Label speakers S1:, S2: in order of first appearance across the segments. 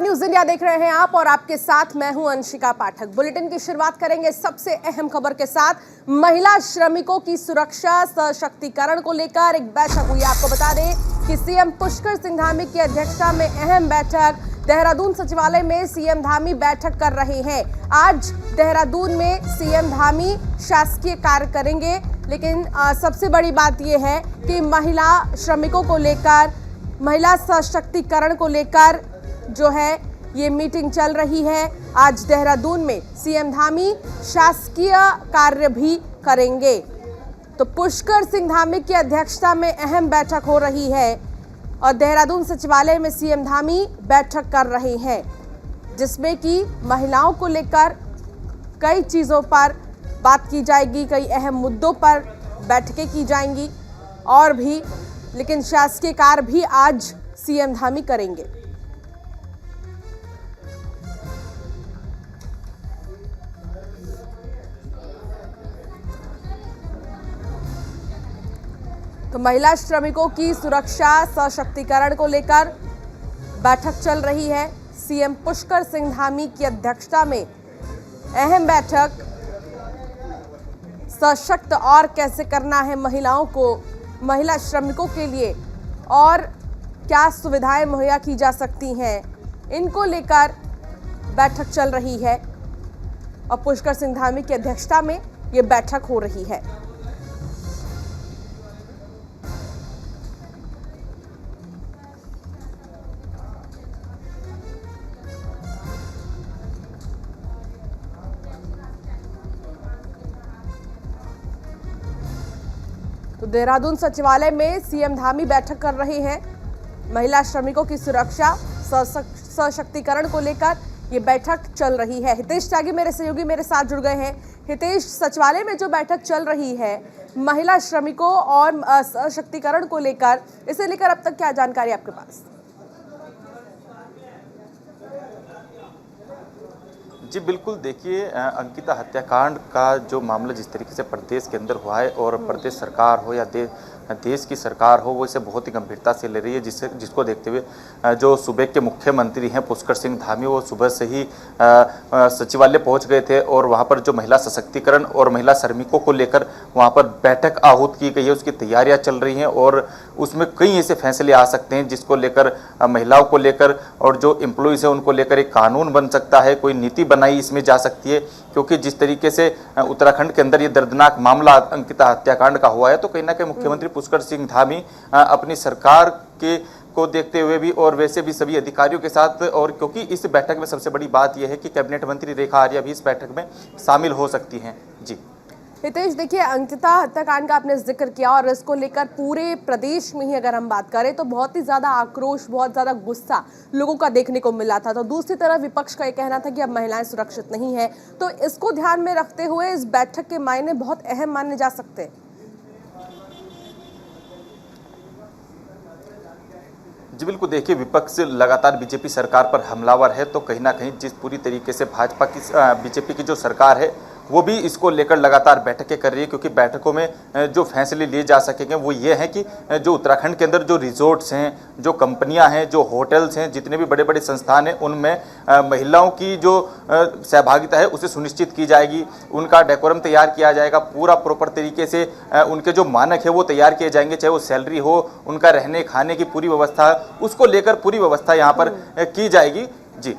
S1: नमस्कार, news India देख रहे हैं आप और आपके साथ मैं हूं अंशिका पाठक। बुलेटिन की शुरुआत करेंगे सबसे अहम खबर के साथ। महिला श्रमिकों की सुरक्षा सशक्तिकरण को लेकर एक बैठक हुई। आपको बता दें कि सीएम पुष्कर सिंह धामी की अध्यक्षता में अहम बैठक देहरादून सचिवालय में सीएम धामी बैठक कर रहे हैं। आज देहरादून में सीएम धामी शासकीय कार्य करेंगे, लेकिन सबसे बड़ी बात यह है कि महिला श्रमिकों को लेकर, महिला सशक्तिकरण को लेकर जो है ये मीटिंग चल रही है। आज देहरादून में सीएम धामी शासकीय कार्य भी करेंगे। तो पुष्कर सिंह धामी की अध्यक्षता में अहम बैठक हो रही है और देहरादून सचिवालय में सीएम धामी बैठक कर रहे हैं, जिसमें कि महिलाओं को लेकर कई चीज़ों पर बात की जाएगी, कई अहम मुद्दों पर बैठकें की जाएंगी और भी, लेकिन शासकीय कार्य भी आज सीएम धामी करेंगे। तो महिला श्रमिकों की सुरक्षा सशक्तिकरण को लेकर बैठक चल रही है। सीएम पुष्कर सिंह धामी की अध्यक्षता में अहम बैठक, सशक्त और कैसे करना है महिलाओं को, महिला श्रमिकों के लिए और क्या सुविधाएं मुहैया की जा सकती हैं, इनको लेकर बैठक चल रही है और पुष्कर सिंह धामी की अध्यक्षता में ये बैठक हो रही है। तो देहरादून सचिवालय में सीएम धामी बैठक कर रहे हैं। महिला श्रमिकों की सुरक्षा सशक्तिकरण को लेकर ये बैठक चल रही है। हितेश त्यागी मेरे सहयोगी मेरे साथ जुड़ गए हैं। हितेश, सचिवालय में जो बैठक चल रही है महिला श्रमिकों और सशक्तिकरण को लेकर, इसे लेकर अब तक क्या जानकारी आपके पास?
S2: जी बिल्कुल, देखिए अंकिता हत्याकांड का जो मामला जिस तरीके से प्रदेश के अंदर हुआ है और प्रदेश सरकार हो या देश की सरकार हो, वो इसे बहुत ही गंभीरता से ले रही है, जिसको देखते हुए जो सूबे के मुख्यमंत्री हैं पुष्कर सिंह धामी, वो सुबह से ही सचिवालय पहुंच गए थे और वहां पर जो महिला सशक्तिकरण और महिला श्रमिकों को लेकर वहां पर बैठक आहूत की गई है, उसकी तैयारियां चल रही हैं और उसमें कई ऐसे फैसले आ सकते हैं जिसको लेकर महिलाओं को लेकर और जो एम्प्लॉइज़ है उनको लेकर एक कानून बन सकता है, कोई नीति बनाई इसमें जा सकती है। क्योंकि जिस तरीके से उत्तराखंड के अंदर ये दर्दनाक मामला अंकिता हत्याकांड का हुआ है, तो कहीं ना कहीं मुख्यमंत्री पुष्कर सिंह धामी अपनी सरकार के को देखते हुए भी और वैसे भी सभी अधिकारियों के साथ, और क्योंकि इस बैठक में सबसे बड़ी बात यह है कि कैबिनेट मंत्री रेखा आर्या भी इस बैठक में शामिल हो सकती हैं। जी
S1: हितेश, देखिए अंकिता हत्याकांड का आपने जिक्र किया और इसको लेकर पूरे प्रदेश में ही अगर हम बात करें तो बहुत ही ज्यादा आक्रोश, बहुत ज्यादा गुस्सा लोगों का देखने को मिला था। तो दूसरी तरफ विपक्ष का ये कहना था कि अब महिलाएं सुरक्षित नहीं है। तो इसको ध्यान में रखते हुए इस बैठक के मायने बहुत अहम माने जा सकते हैं।
S2: जी बिल्कुल, देखिए विपक्ष लगातार बीजेपी सरकार पर हमलावर है, तो कहीं ना कहीं जिस पूरी तरीके से भाजपा की बीजेपी की जो सरकार है वो भी इसको लेकर लगातार बैठकें कर रही है, क्योंकि बैठकों में जो फैसले लिए जा सकेंगे वो ये है कि जो उत्तराखंड के अंदर जो रिजॉर्ट्स हैं, जो कंपनियां हैं, जो होटल्स हैं, जितने भी बड़े बड़े संस्थान हैं, उनमें महिलाओं की जो सहभागिता है उसे सुनिश्चित की जाएगी, उनका डेकोरम तैयार किया जाएगा, पूरा प्रॉपर तरीके से उनके जो मानक है वो तैयार किए जाएंगे, चाहे वो सैलरी हो, उनका रहने खाने की पूरी व्यवस्था, उसको लेकर पूरी व्यवस्था यहाँ पर की जाएगी। जी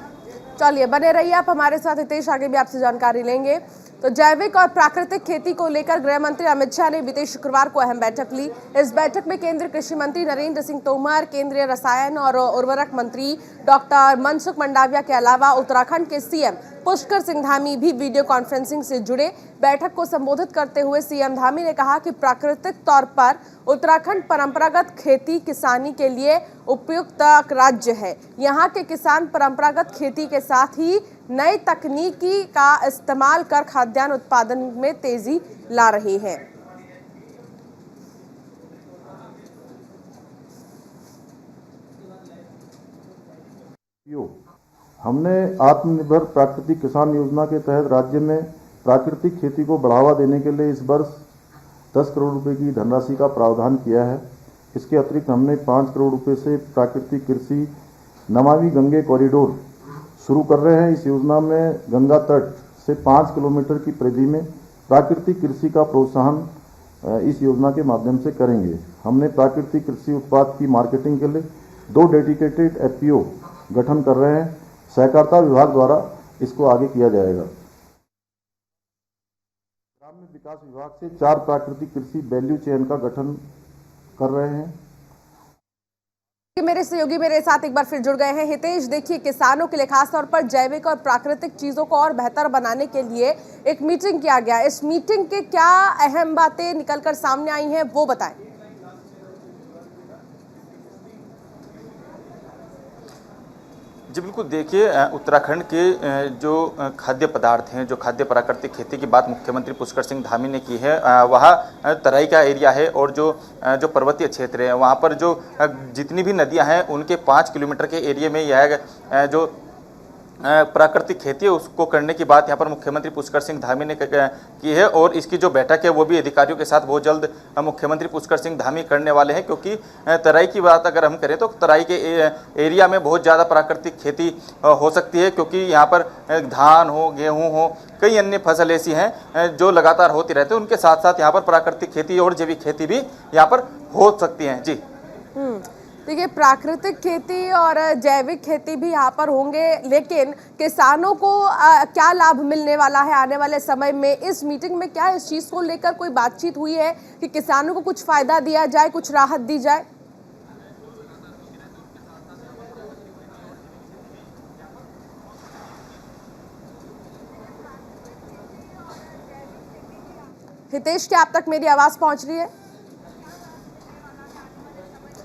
S1: चलिए, बने रहिए आप हमारे साथ। हितेश, आगे भी आपसे जानकारी लेंगे। तो जैविक और प्राकृतिक खेती को लेकर गृह मंत्री अमित शाह ने बीते शुक्रवार को अहम बैठक ली। इस बैठक में केंद्रीय कृषि मंत्री नरेंद्र सिंह तोमर, केंद्रीय रसायन और उर्वरक मंत्री डॉक्टर मनसुख मंडाविया के अलावा उत्तराखंड के सीएम पुष्कर सिंह धामी भी वीडियो कॉन्फ्रेंसिंग से जुड़े। बैठक को संबोधित करते हुए सीएम धामी ने कहा कि प्राकृतिक तौर पर उत्तराखंड परंपरागत खेती किसानी के लिए उपयुक्त राज्य है। यहाँ के किसान परंपरागत खेती के साथ ही नई तकनीकी का इस्तेमाल कर खाद्यान्न उत्पादन में तेजी ला रहे हैं।
S3: हमने आत्मनिर्भर प्राकृतिक किसान योजना के तहत राज्य में प्राकृतिक खेती को बढ़ावा देने के लिए इस वर्ष 10 करोड़ रुपए की धनराशि का प्रावधान किया है। इसके अतिरिक्त हमने 5 करोड़ रुपए से प्राकृतिक कृषि नमामि गंगे कॉरिडोर शुरू कर रहे हैं। इस योजना में गंगा तट से 5 किलोमीटर की परिधि में प्राकृतिक कृषि का प्रोत्साहन इस योजना के माध्यम से करेंगे। हमने प्राकृतिक कृषि उत्पाद की मार्केटिंग के लिए 2 डेडिकेटेड एफपीओ गठन कर रहे हैं। सहकारिता विभाग द्वारा इसको आगे किया जाएगा। ग्राम्य विकास विभाग से 4 प्राकृतिक कृषि वैल्यू चेन का गठन कर रहे हैं।
S1: मेरे सहयोगी मेरे साथ एक बार फिर जुड़ गए हैं। हितेश, देखिए, किसानों के लिए खासतौर पर जैविक और प्राकृतिक चीजों को और बेहतर बनाने के लिए एक मीटिंग किया गया। इस मीटिंग के क्या अहम बातें निकलकर सामने आई हैं, वो बताएं।
S2: जी बिल्कुल, देखिए उत्तराखंड के जो खाद्य पदार्थ हैं, जो खाद्य प्राकृतिक खेती की बात मुख्यमंत्री पुष्कर सिंह धामी ने की है, वहाँ तराई का एरिया है और जो पर्वतीय क्षेत्र है वहाँ पर जो जितनी भी नदियाँ हैं उनके 5 किलोमीटर के एरिया में यह जो प्राकृतिक खेती है उसको करने की बात यहाँ पर मुख्यमंत्री पुष्कर सिंह धामी ने की है। और इसकी जो बैठक है वो भी अधिकारियों के साथ बहुत जल्द मुख्यमंत्री पुष्कर सिंह धामी करने वाले हैं, क्योंकि तराई की बात अगर हम करें तो तराई के एरिया में बहुत ज़्यादा प्राकृतिक खेती हो सकती है, क्योंकि यहाँ पर धान हो, गेहूँ हो, कई अन्य फसल ऐसी हैं जो लगातार होती रहती है। उनके साथ साथ यहाँ पर प्राकृतिक खेती और जैविक खेती भी यहाँ पर हो सकती हैं। जी
S1: देखिए, प्राकृतिक खेती और जैविक खेती भी यहाँ पर होंगे, लेकिन किसानों को क्या लाभ मिलने वाला है आने वाले समय में? इस मीटिंग में क्या इस चीज़ को लेकर कोई बातचीत हुई है कि किसानों को कुछ फायदा दिया जाए, कुछ राहत दी जाए? हितेश, क्या आप तक मेरी आवाज पहुंच रही है?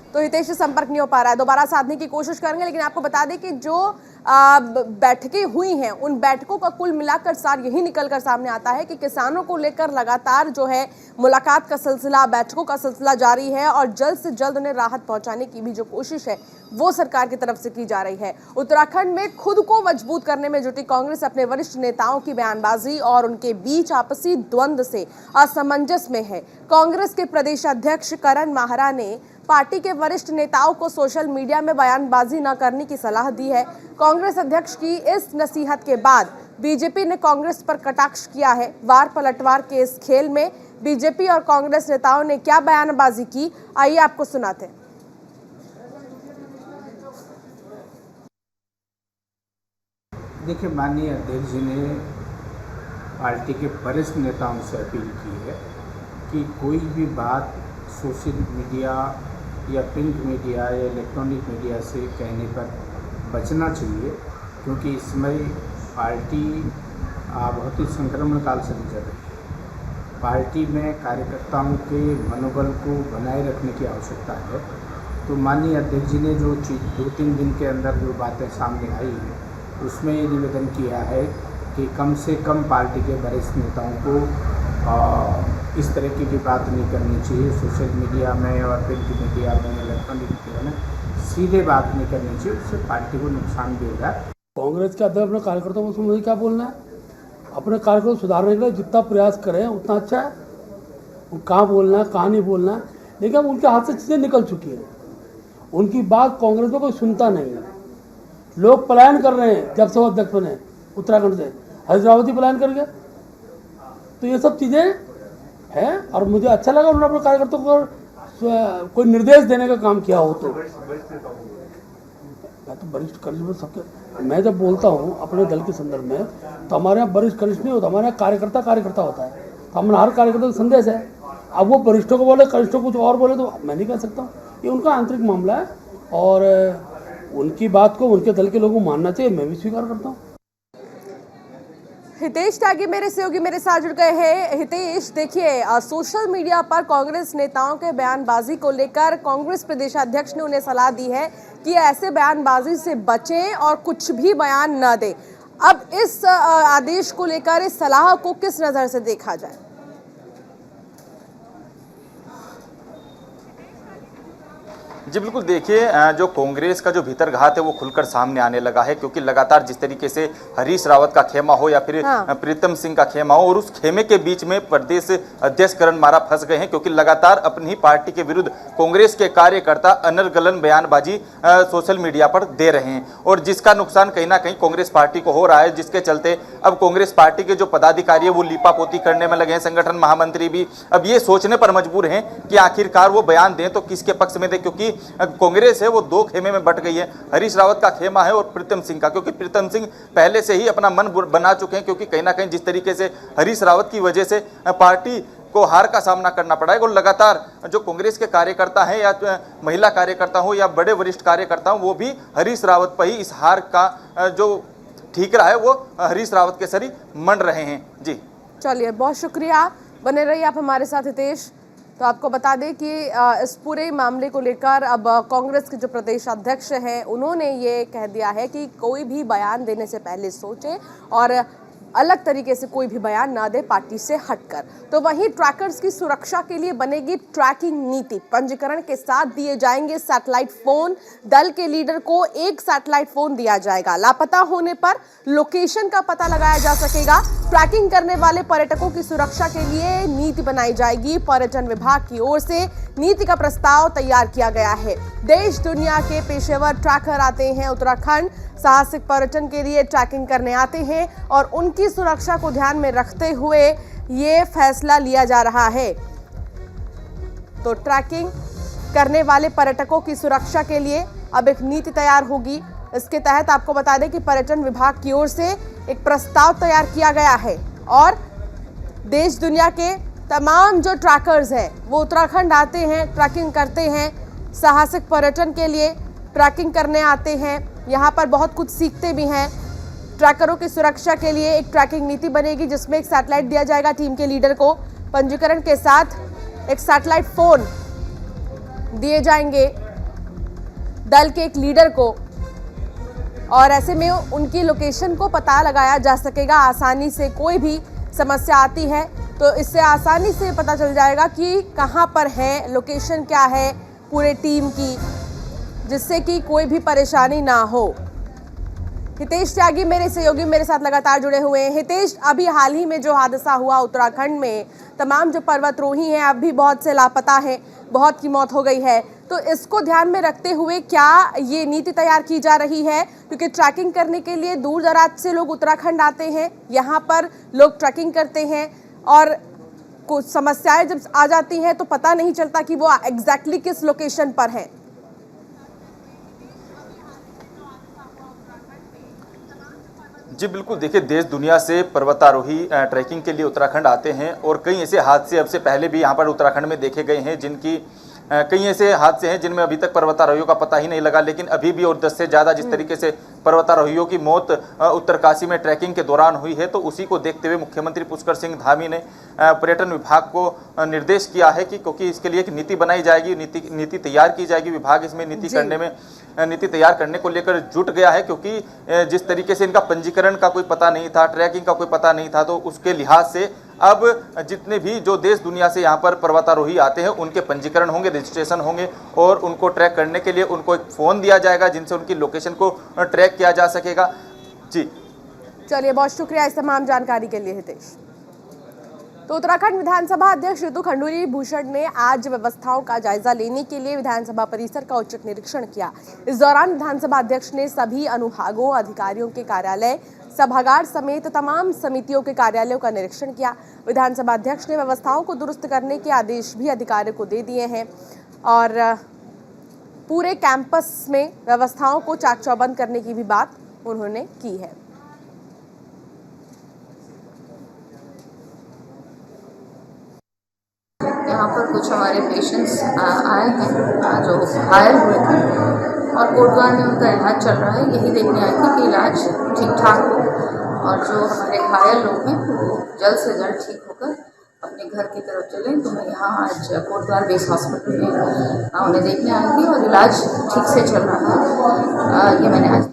S1: तो हितेश से संपर्क नहीं हो पा रहा है, दोबारा साधने की कोशिश करेंगे। लेकिन आपको बता दें कि जो बैठकें हुई हैं उन बैठकों का कुल मिलाकर सार यही निकलकर सामने आता है कि किसानों को लेकर लगातार जो है मुलाकात का सिलसिला, बैठकों का सिलसिला जारी है और जल्द से जल्द उन्हें राहत पहुंचाने की भी जो कोशिश है वो सरकार की तरफ से की जा रही है। उत्तराखंड में खुद को मजबूत करने में जुटी कांग्रेस अपने वरिष्ठ नेताओं की बयानबाजी और उनके बीच आपसी द्वंद्व से असमंजस में है। कांग्रेस के प्रदेश अध्यक्ष करण माहरा ने पार्टी के वरिष्ठ नेताओं को सोशल मीडिया में बयानबाजी न करने की सलाह दी है। कांग्रेस अध्यक्ष की इस नसीहत के बाद बीजेपी ने कांग्रेस पर कटाक्ष किया है। वार पलटवार के इस खेल में बीजेपी और कांग्रेस नेताओं ने क्या बयानबाजी की, आइए आपको सुनाते हैं।
S4: देखिए, माननीय अध्यक्ष जी ने पार्टी के वरिष्ठ नेताओं से अपील की है कि कोई भी बात सोशल मीडिया या प्रिंट मीडिया या इलेक्ट्रॉनिक मीडिया से कहने पर बचना चाहिए, क्योंकि इस समय पार्टी बहुत ही संक्रमण काल से गुजर रही है। पार्टी में कार्यकर्ताओं के मनोबल को बनाए रखने की आवश्यकता है। तो माननीय अध्यक्ष जी ने जो चीज़ 2-3 दिन के अंदर जो बातें सामने आई हैं उसमें ये निवेदन किया है कि कम से कम पार्टी के वरिष्ठ नेताओं को इस तरह की भी बात नहीं करनी चाहिए। सोशल मीडिया में और प्रिंट मीडिया में, इलेक्ट्रॉनिक मीडिया में सीधे बात नहीं करनी चाहिए, उससे पार्टी को नुकसान भी होगा।
S5: कांग्रेस के अध्यक्ष अपने कार्यकर्ताओं को मुझे क्या बोलना है? अपने कार्यकर्ताओं को सुधारने के लिए जितना प्रयास करें उतना अच्छा है। कहाँ बोलना है, कहाँ नहीं बोलना है, लेकिन अब उनके हाथ से चीज़ें निकल चुकी हैं। उनकी बात कांग्रेस में कोई सुनता नहीं है। लोग पलायन कर रहे हैं। जब से वो अध्यक्ष बने उत्तराखंड से हैदराबादी पलायन कर गए। तो ये सब चीज़ें हैं और मुझे अच्छा लगा उन्होंने अपने कार्यकर्ताओं को कोई निर्देश देने का काम किया हो। तो मैं तो वरिष्ठ कनिष्ठ सबके, मैं जब बोलता हूँ अपने दल के संदर्भ में तो हमारे यहाँ वरिष्ठ कनिष्ठ नहीं होता, हमारे यहाँ कार्यकर्ता होता है। तो हमारा हर कार्यकर्ता का संदेश है। अब वो वरिष्ठों को बोले, कनिष्ठों कुछ और बोले तो मैं नहीं कह सकता हूँ। ये उनका आंतरिक मामला है और उनकी बात को उनके दल के लोगों को मानना चाहिए, मैं भी स्वीकार करता हूँ।
S1: हितेश त्यागी मेरे सहयोगी मेरे साथ जुड़ गए हैं। हितेश, देखिए, सोशल मीडिया पर कांग्रेस नेताओं के बयानबाजी को लेकर कांग्रेस प्रदेशाध्यक्ष ने उन्हें सलाह दी है कि ऐसे बयानबाजी से बचें और कुछ भी बयान न दें। अब इस आदेश को लेकर, इस सलाह को किस नज़र से देखा जाए?
S2: जी बिल्कुल, देखिए जो कांग्रेस का जो भीतर घात है वो खुलकर सामने आने लगा है, क्योंकि लगातार जिस तरीके से हरीश रावत का खेमा हो या फिर प्रीतम सिंह का खेमा हो, और उस खेमे के बीच में प्रदेश अध्यक्ष करण मारा फंस गए हैं, क्योंकि लगातार अपनी ही पार्टी के विरुद्ध कांग्रेस के कार्यकर्ता अनर्गलन बयानबाजी सोशल मीडिया पर दे रहे हैं, और जिसका नुकसान कहीं ना कहीं कांग्रेस पार्टी को हो रहा है, जिसके चलते अब कांग्रेस पार्टी के जो पदाधिकारी है वो लीपापोती करने में लगे हैं। संगठन महामंत्री भी अब ये सोचने पर मजबूर हैं कि आखिरकार वो बयान दें तो किसके पक्ष में दें, क्योंकि कांग्रेस है वो दो खेमे में बट गई है। हरीश रावत का खेमा है और प्रीतम सिंह का, क्योंकि प्रीतम सिंह पहले से ही अपना मन बना चुके हैं, क्योंकि कहीं ना कहीं जिस तरीके से हरीश रावत की वजह से पार्टी को हार का सामना करना पड़ा है, और लगातार जो कांग्रेस के कार्यकर्ता हैं या महिला कार्यकर्ता हो या बड़े वरिष्ठ कार्यकर्ता हो, वो भी हरीश रावत पर ही इस हार का जो ठीकरा है वो हरीश रावत के सरी मंड रहे हैं। जी
S1: चलिए, बहुत शुक्रिया, बने रहिए आप हमारे साथ हितेश। तो आपको बता दें कि इस पूरे मामले को लेकर अब कांग्रेस के जो प्रदेश अध्यक्ष हैं उन्होंने ये कह दिया है कि कोई भी बयान देने से पहले सोचे और अलग तरीके से कोई भी बयान ना दे पार्टी से हटकर। तो वहीं ट्रैकर्स की सुरक्षा के लिए बनेगी ट्रैकिंग नीति। पंजीकरण के साथ दिए जाएंगे सैटेलाइट फोन। दल के लीडर को एक सैटेलाइट फोन दिया जाएगा। लापता होने पर लोकेशन का पता लगाया जा सकेगा। ट्रैकिंग करने वाले पर्यटकों की सुरक्षा के लिए नीति बनाई जाएगी। पर्यटन विभाग की ओर से नीति का प्रस्ताव तैयार किया गया है। देश दुनिया के पेशेवर ट्रैकर आते हैं उत्तराखंड, साहसिक पर्यटन के लिए ट्रैकिंग करने आते हैं और उनकी सुरक्षा को ध्यान में रखते हुए ये फैसला लिया जा रहा है। तो ट्रैकिंग करने वाले पर्यटकों की सुरक्षा के लिए अब एक नीति तैयार होगी। इसके तहत आपको बता दें कि पर्यटन विभाग की ओर से एक प्रस्ताव तैयार किया गया है और देश दुनिया के तमाम जो ट्रैकर्स हैं वो उत्तराखंड आते हैं, ट्रैकिंग करते हैं, साहसिक पर्यटन के लिए ट्रैकिंग करने आते हैं, यहाँ पर बहुत कुछ सीखते भी हैं। ट्रैकरों की सुरक्षा के लिए एक ट्रैकिंग नीति बनेगी जिसमें एक सैटेलाइट दिया जाएगा टीम के लीडर को। पंजीकरण के साथ एक सैटेलाइट फोन दिए जाएंगे दल के एक लीडर को और ऐसे में उनकी लोकेशन को पता लगाया जा सकेगा आसानी से। कोई भी समस्या आती है तो इससे आसानी से पता चल जाएगा कि कहाँ पर है, लोकेशन क्या है पूरे टीम की, जिससे कि कोई भी परेशानी ना हो। हितेश त्यागी मेरे सहयोगी मेरे साथ लगातार जुड़े हुए हैं। हितेश, अभी हाल ही में जो हादसा हुआ उत्तराखंड में, तमाम जो पर्वतारोही हैं अब भी बहुत से लापता हैं, बहुत की मौत हो गई है, तो इसको ध्यान में रखते हुए क्या ये नीति तैयार की जा रही है? क्योंकि ट्रैकिंग करने के लिए दूर दराज से लोग उत्तराखंड आते हैं, यहाँ पर लोग ट्रैकिंग करते हैं और कुछ समस्याएं जब आ जाती हैं तो पता नहीं चलता कि वो एग्जैक्टली किस लोकेशन पर हैं।
S2: जी बिल्कुल, देखिए देश दुनिया से पर्वतारोही ट्रैकिंग के लिए उत्तराखंड आते हैं और कई ऐसे हादसे अब से पहले भी यहाँ पर उत्तराखंड में देखे गए हैं, जिनकी कई ऐसे हादसे हैं जिनमें अभी तक पर्वतारोहियों का पता ही नहीं लगा, लेकिन अभी भी और 10 से ज़्यादा जिस तरीके से पर्वतारोहियों की मौत उत्तरकाशी में ट्रैकिंग के दौरान हुई है, तो उसी को देखते हुए मुख्यमंत्री पुष्कर सिंह धामी ने पर्यटन विभाग को निर्देश किया है कि क्योंकि इसके लिए एक नीति बनाई जाएगी, नीति तैयार की जाएगी। विभाग इसमें नीति तैयार करने को लेकर जुट गया है, क्योंकि जिस तरीके से इनका पंजीकरण का कोई पता नहीं था, ट्रैकिंग का कोई पता नहीं था, तो उसके लिहाज से अब जितने भी जो देश दुनिया से यहाँ पर पर्वतारोही आते हैं उनके पंजीकरण होंगे, रजिस्ट्रेशन होंगे और उनको ट्रैक करने के लिए उनको एक फ़ोन दिया जाएगा जिनसे उनकी लोकेशन को ट्रैक किया जा सकेगा। जी
S1: चलिए, बहुत शुक्रिया इस तमाम जानकारी के लिए हितेश। तो उत्तराखंड विधानसभा अध्यक्ष ऋतु खंडूरी भूषण ने आज व्यवस्थाओं का जायजा लेने के लिए विधानसभा परिसर का औचक निरीक्षण किया। इस दौरान विधानसभा अध्यक्ष ने सभी अनुभागों, अधिकारियों के कार्यालय, सभागार समेत तमाम समितियों के कार्यालयों का निरीक्षण किया। विधानसभा अध्यक्ष ने व्यवस्थाओं को दुरुस्त करने के आदेश भी अधिकारियों को दे दिए हैं और पूरे कैंपस में व्यवस्थाओं को चाक चौबंद करने की भी बात उन्होंने की है।
S6: यहाँ पर कुछ हमारे पेशेंट्स आए हैं जो घायल हुए थे और कोटद्वार में उनका इलाज चल रहा है। यही देखने आए थे कि इलाज ठीक ठाक हो और जो हमारे घायल लोग हैं वो जल्द से जल्द ठीक होकर अपने घर की तरफ चलें। तो मैं यहाँ आज कोटद्वार बेस हॉस्पिटल में उन्हें देखने आई थी और इलाज ठीक से चल रहा है, ये मैंने आज।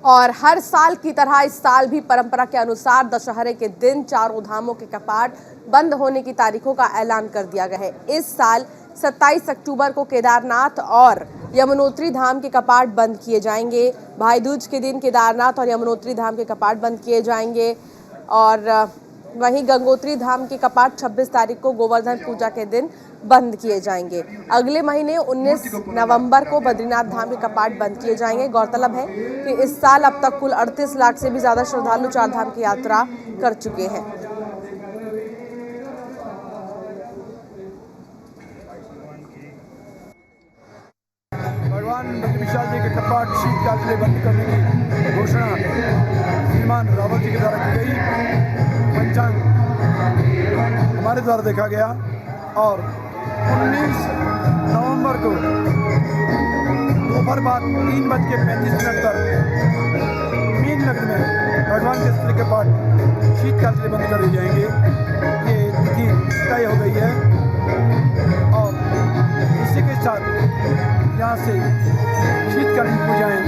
S1: और हर साल की तरह इस साल भी परंपरा के अनुसार दशहरे के दिन चारों धामों के कपाट बंद होने की तारीखों का ऐलान कर दिया गया है। इस साल 27 अक्टूबर को केदारनाथ और यमुनोत्री धाम के कपाट बंद किए जाएंगे। भाई दूज के दिन केदारनाथ और यमुनोत्री धाम के कपाट बंद किए जाएंगे और वहीं गंगोत्री धाम के कपाट 26 तारीख को गोवर्धन पूजा के दिन बंद किए जाएंगे। अगले महीने 19 नवंबर को बद्रीनाथ धाम के कपाट बंद किए जाएंगे। गौरतलब है कि इस साल अब तक कुल 38 लाख से भी ज्यादा श्रद्धालु चार धाम की यात्रा कर चुके हैं।
S7: भगवान विशाल जी के कपाट शीतकाल के लिए बंद करने की घोषणा श्रीमान रावत जी के द्वारा की गई। पंचांग हमारे द्वारा देखा गया और 19 नवंबर को दोपहर बाद 3:35 तक मीन नगर में भगवान के स्थल के कपाट शीतकाल के लिए बंद कर दिए जाएंगे। ये तिथि तय हो गई है और इसी के साथ यहाँ से शीतकालीन पूजाएं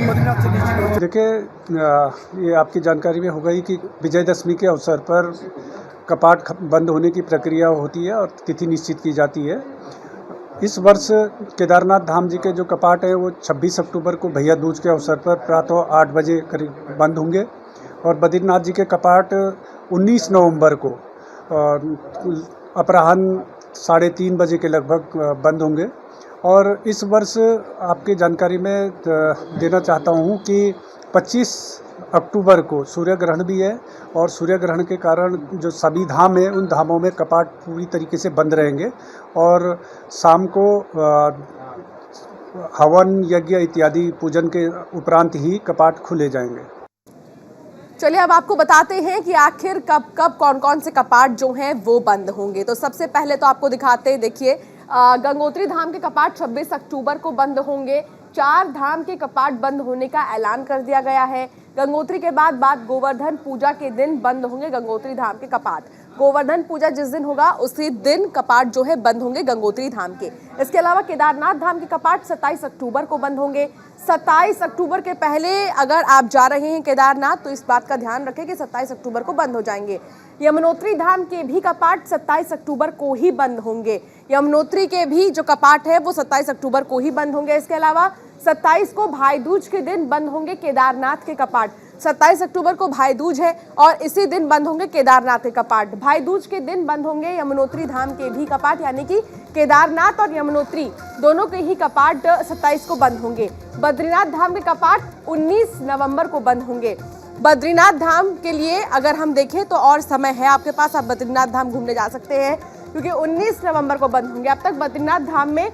S7: बद्रीनाथ से निश्चित हो।
S8: देखिए, ये आपकी जानकारी में होगा ही कि विजयदशमी के अवसर पर कपाट बंद होने की प्रक्रिया होती है और तिथि निश्चित की जाती है। इस वर्ष केदारनाथ धाम जी के जो कपाट हैं वो 26 अक्टूबर को भैया दूज के अवसर पर प्रातः 8 बजे करीब बंद होंगे और बद्रीनाथ जी के कपाट 19 नवंबर को अपराह्न 3:30 बजे के लगभग बंद होंगे। और इस वर्ष आपकी जानकारी में देना चाहता हूँ कि 25 अक्टूबर को सूर्य ग्रहण भी है और सूर्य ग्रहण के कारण जो सभी धाम हैं उन धामों में कपाट पूरी तरीके से बंद रहेंगे और शाम को हवन यज्ञ इत्यादि पूजन के उपरांत ही कपाट खुले जाएंगे।
S1: चलिए अब आपको बताते हैं कि आखिर कब कौन कौन से कपाट जो हैं वो बंद होंगे। तो सबसे पहले तो आपको दिखाते हैं, देखिए गंगोत्री धाम के कपाट 26 अक्टूबर को बंद होंगे। 4 धाम के कपाट बंद होने का ऐलान कर दिया गया है। गंगोत्री के बाद गोवर्धन पूजा के दिन बंद होंगे गंगोत्री धाम के कपाट। गोवर्धन पूजा जिस दिन होगा उसी दिन कपाट जो है बंद होंगे गंगोत्री धाम के। इसके अलावा केदारनाथ धाम के कपाट 27 अक्टूबर को बंद होंगे। 27 अक्टूबर के पहले अगर आप जा रहे हैं केदारनाथ तो इस बात का ध्यान रखें कि 27 अक्टूबर को बंद हो जाएंगे। यमुनोत्री धाम के भी कपाट 27 अक्टूबर को ही बंद होंगे। यमुनोत्री के भी जो कपाट है वो 27 अक्टूबर को ही बंद होंगे। इसके अलावा 27 को भाई दूज के दिन बंद होंगे केदारनाथ के कपाट। 27 अक्टूबर को भाई दूज है और इसी दिन बंद होंगे केदारनाथ के कपाट। भाई दूज के दिन बंद होंगे यमुनोत्री धाम के भी कपाट, यानी कि केदारनाथ और यमुनोत्री दोनों के ही कपाट 27 को बंद होंगे। बद्रीनाथ धाम के कपाट 19 नवंबर को बंद होंगे। बद्रीनाथ धाम के लिए अगर हम देखें तो और समय है आपके पास, आप बद्रीनाथ धाम घूमने जा सकते हैं क्योंकि 19 नवंबर को बंद होंगे। अब तक बद्रीनाथ धाम में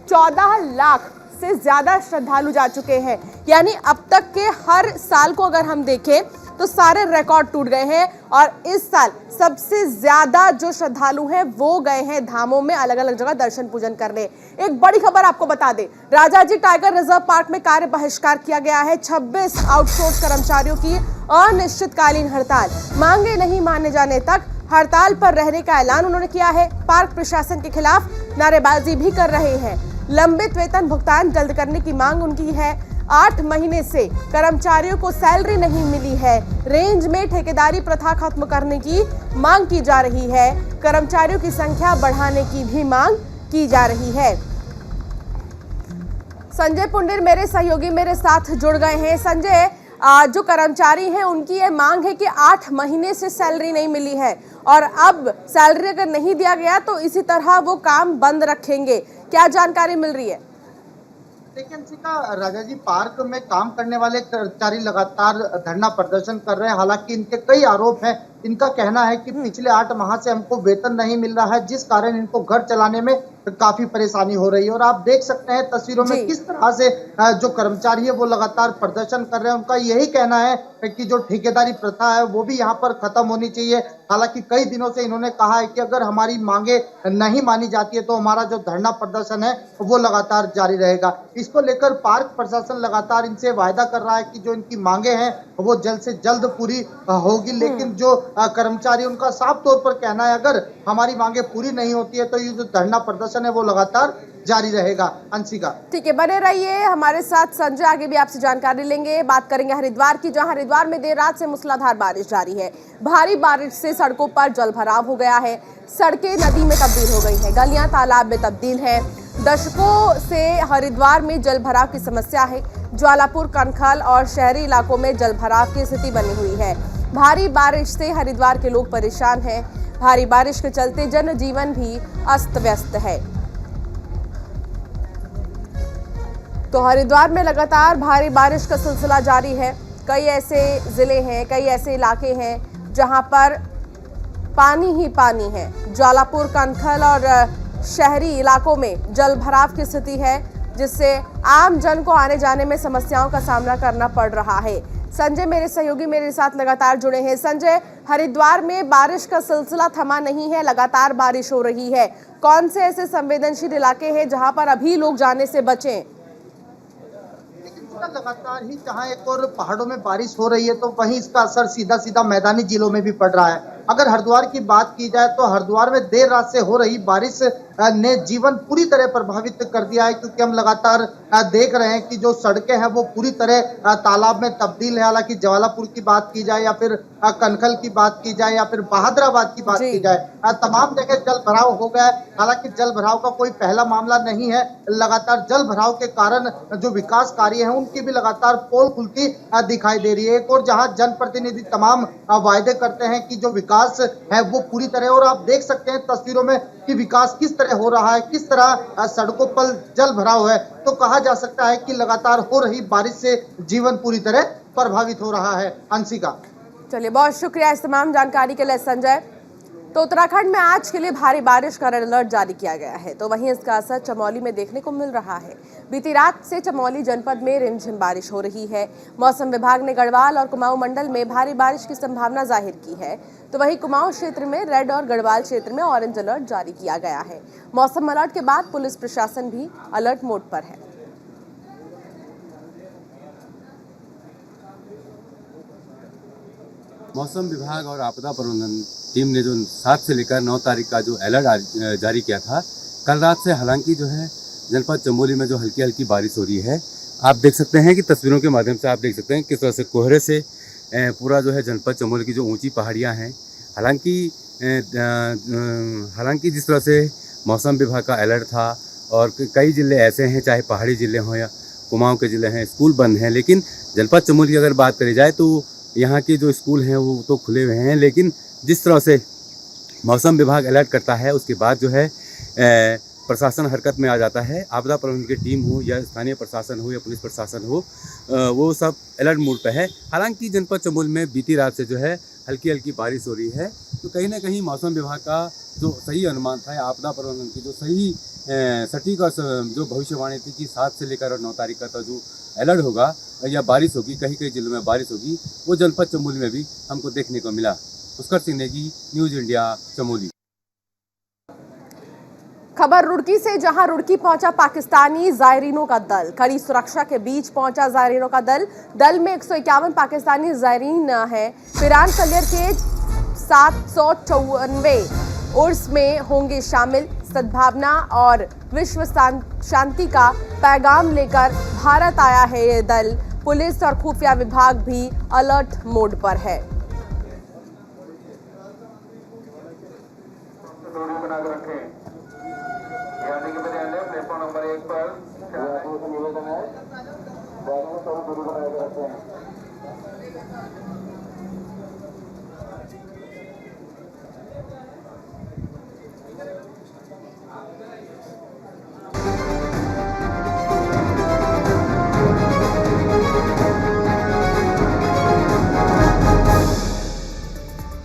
S1: 14 लाख से ज्यादा श्रद्धालु जा चुके हैं, यानी अब तक के हर साल को अगर हम देखें तो सारे रिकॉर्ड टूट गए हैं और इस साल सबसे ज्यादा जो श्रद्धालु हैं वो गए हैं धामों में अलग अलग जगह दर्शन पूजन करने। एक बड़ी खबर आपको बता दें, राजाजी टाइगर रिजर्व पार्क में कार्य बहिष्कार किया गया है। 26 आउटसोर्स कर्मचारियों की अनिश्चितकालीन हड़ताल, मांगे नहीं माने जाने तक हड़ताल पर रहने का ऐलान उन्होंने किया है। पार्क प्रशासन के खिलाफ नारेबाजी भी कर रहे हैं। लंबित वेतन भुगतान जल्द करने की मांग उनकी है। 8 महीने से कर्मचारियों को सैलरी नहीं मिली है। रेंज में ठेकेदारी प्रथा खत्म करने की मांग की जा रही है। कर्मचारियों की संख्या बढ़ाने की भी मांग की जा रही है। संजय पुंडिर मेरे सहयोगी मेरे साथ जुड़ गए हैं। संजय, जो कर्मचारी हैं उनकी ये मांग है कि 8 महीने से सैलरी नहीं मिली है और अब सैलरी अगर नहीं दिया गया तो इसी तरह वो काम बंद रखेंगे। क्या जानकारी मिल रही है?
S9: देखिए अंशिका, राजाजी पार्क में काम करने वाले कर्मचारी लगातार धरना प्रदर्शन कर रहे हैं। हालांकि इनके कई आरोप हैं। इनका कहना है कि पिछले 8 माह से हमको वेतन नहीं मिल रहा है, जिस कारण इनको घर चलाने में काफी परेशानी हो रही है। और आप देख सकते हैं तस्वीरों में किस तरह से जो कर्मचारी है वो लगातार प्रदर्शन कर रहे हैं। उनका यही कहना है कि जो ठेकेदारी प्रथा है वो भी यहाँ पर खत्म होनी चाहिए। हालांकि कई दिनों से इन्होंने कहा है कि अगर हमारी मांगे नहीं मानी जाती है तो हमारा जो धरना प्रदर्शन है वो लगातार जारी रहेगा। इसको लेकर पार्क प्रशासन लगातार इनसे वायदा कर रहा है कि जो इनकी मांगे हैं वो जल्द से जल्द पूरी होगी। लेकिन जो कर्मचारी, उनका साफ तौर पर कहना है अगर हमारी मांगे पूरी नहीं होती है तो ये जो धरना प्रदर्शन प्रदर्शन है वो लगातार जारी रहेगा। अंशिका,
S1: ठीक है, बने रहिए हमारे साथ। संजय, आगे भी आपसे जानकारी लेंगे। बात करेंगे हरिद्वार की, जहां हरिद्वार में देर रात से मूसलाधार बारिश जारी है। भारी बारिश से सड़कों पर जल भराव हो गया है, सड़कें नदी में तब्दील हो गई हैं, गलियां तालाब में तब्दील हैं। दशकों से हरिद्वार में जल भराव की समस्या है। ज्वालापुर, कनखल और शहरी इलाकों में जल भराव की स्थिति बनी हुई है। भारी बारिश से हरिद्वार के लोग परेशान हैं। भारी बारिश के चलते जनजीवन भी अस्त व्यस्त है। तो हरिद्वार में लगातार भारी बारिश का सिलसिला जारी है। कई ऐसे जिले हैं, कई ऐसे इलाके हैं जहां पर पानी ही पानी है। ज्वालापुर, कनखल और शहरी इलाकों में जल भराव की स्थिति है, जिससे आम जन को आने जाने में समस्याओं का सामना करना पड़ रहा है। संजय, मेरे सहयोगी मेरे साथ लगातार जुड़े हैं। संजय, हरिद्वार में बारिश का सिलसिला थमा नहीं है, लगातार बारिश हो रही है। कौन से ऐसे संवेदनशील इलाके हैं जहां पर अभी लोग जाने से बचें?
S9: लगातार ही जहां एक और पहाड़ों में बारिश हो रही है तो वहीं इसका असर सीधा सीधा मैदानी जिलों में भी पड़ रहा है। अगर हरिद्वार की बात की जाए तो हरिद्वार में देर रात से हो रही बारिश ने जीवन पूरी तरह प्रभावित कर दिया है, क्योंकि हम लगातार देख रहे हैं कि जो सड़कें हैं वो पूरी तरह तालाब में तब्दील है। हालांकि ज्वालापुर की बात की जाए या फिर कनखल की बात की जाए या फिर बहादुराबाद की बात की जाए, तमाम जगह जल भराव हो गया है। हालांकि जल भराव का कोई पहला मामला नहीं है। लगातार जल भराव के कारण जो विकास कार्य है उनकी भी लगातार पोल खुलती दिखाई दे रही है। एक और जहां जनप्रतिनिधि तमाम वायदे करते हैं कि जो विकास है वो पूरी तरह, और आप देख सकते हैं तस्वीरों में कि विकास किस तरह हो रहा है, किस तरह सड़कों पर जल भराव है, तो कहा जा सकता है कि लगातार हो रही बारिश से जीवन पूरी तरह प्रभावित हो रहा है। अंशिका,
S1: चलिए, बहुत शुक्रिया इस तमाम जानकारी के लिए संजय। तो उत्तराखंड में आज के लिए भारी बारिश का रेड अलर्ट जारी किया गया है, तो वहीं इसका असर चमोली में देखने को मिल रहा है। बीती रात से चमोली जनपद में रिमझिम बारिश हो रही है। मौसम विभाग ने गढ़वाल और कुमाऊं मंडल में भारी बारिश की संभावना जाहिर की है, तो वहीं कुमाऊं क्षेत्र में रेड और गढ़वाल क्षेत्र में ऑरेंज अलर्ट जारी किया गया है। मौसम अलर्ट के बाद पुलिस प्रशासन भी अलर्ट मोड पर है।
S10: मौसम विभाग और आपदा प्रबंधन टीम ने जो 7 से लेकर 9 तारीख का जो अलर्ट जारी किया था, कल रात से हालांकि जो है जनपद चमोली में जो हल्की हल्की बारिश हो रही है। आप देख सकते हैं कि तस्वीरों के माध्यम से आप देख सकते हैं किस तरह से कोहरे से पूरा जो है जनपद चमोली की जो ऊंची पहाड़ियां हैं, हालांकि जिस तरह से मौसम विभाग का अलर्ट था और कई ज़िले ऐसे हैं, चाहे पहाड़ी ज़िले हों या कुमाऊं के ज़िले हैं, स्कूल बंद हैं, लेकिन जनपद चमोली की अगर बात करी जाए तो यहाँ के जो स्कूल हैं वो तो खुले हुए हैं। लेकिन जिस तरह से मौसम विभाग अलर्ट करता है उसके बाद जो है प्रशासन हरकत में आ जाता है। आपदा प्रबंधन की टीम हो या स्थानीय प्रशासन हो या पुलिस प्रशासन हो, वो सब अलर्ट मोड पे है। हालांकि जनपद चमोली में बीती रात से जो है हल्की हल्की बारिश हो रही है, तो कहीं ना कहीं मौसम विभाग का जो सही अनुमान था, आपदा प्रबंधन की जो सही सटीक और जो भविष्यवाणी थी कि 7 से लेकर 9 तारीख का जो अलर्ट होगा या बारिश होगी, कहीं कहीं जिलों में बारिश होगी, वो जनपद चमोली में भी हमको देखने को मिला। Pushkar Singh Negi, news India, Chamoli.
S1: खबर रुड़की से, जहां रुड़की पहुंचा पाकिस्तानी जायरीनों का दल। कड़ी सुरक्षा के बीच पहुंचा जायरीनों का दल में 151 पाकिस्तानी जायरीन हैं। पिरान कलियर के 794 उर्स में होंगे शामिल। सद्भावना और विश्व शांति का पैगाम लेकर भारत आया है ये दल। पुलिस और खुफिया विभाग भी अलर्ट मोड पर है।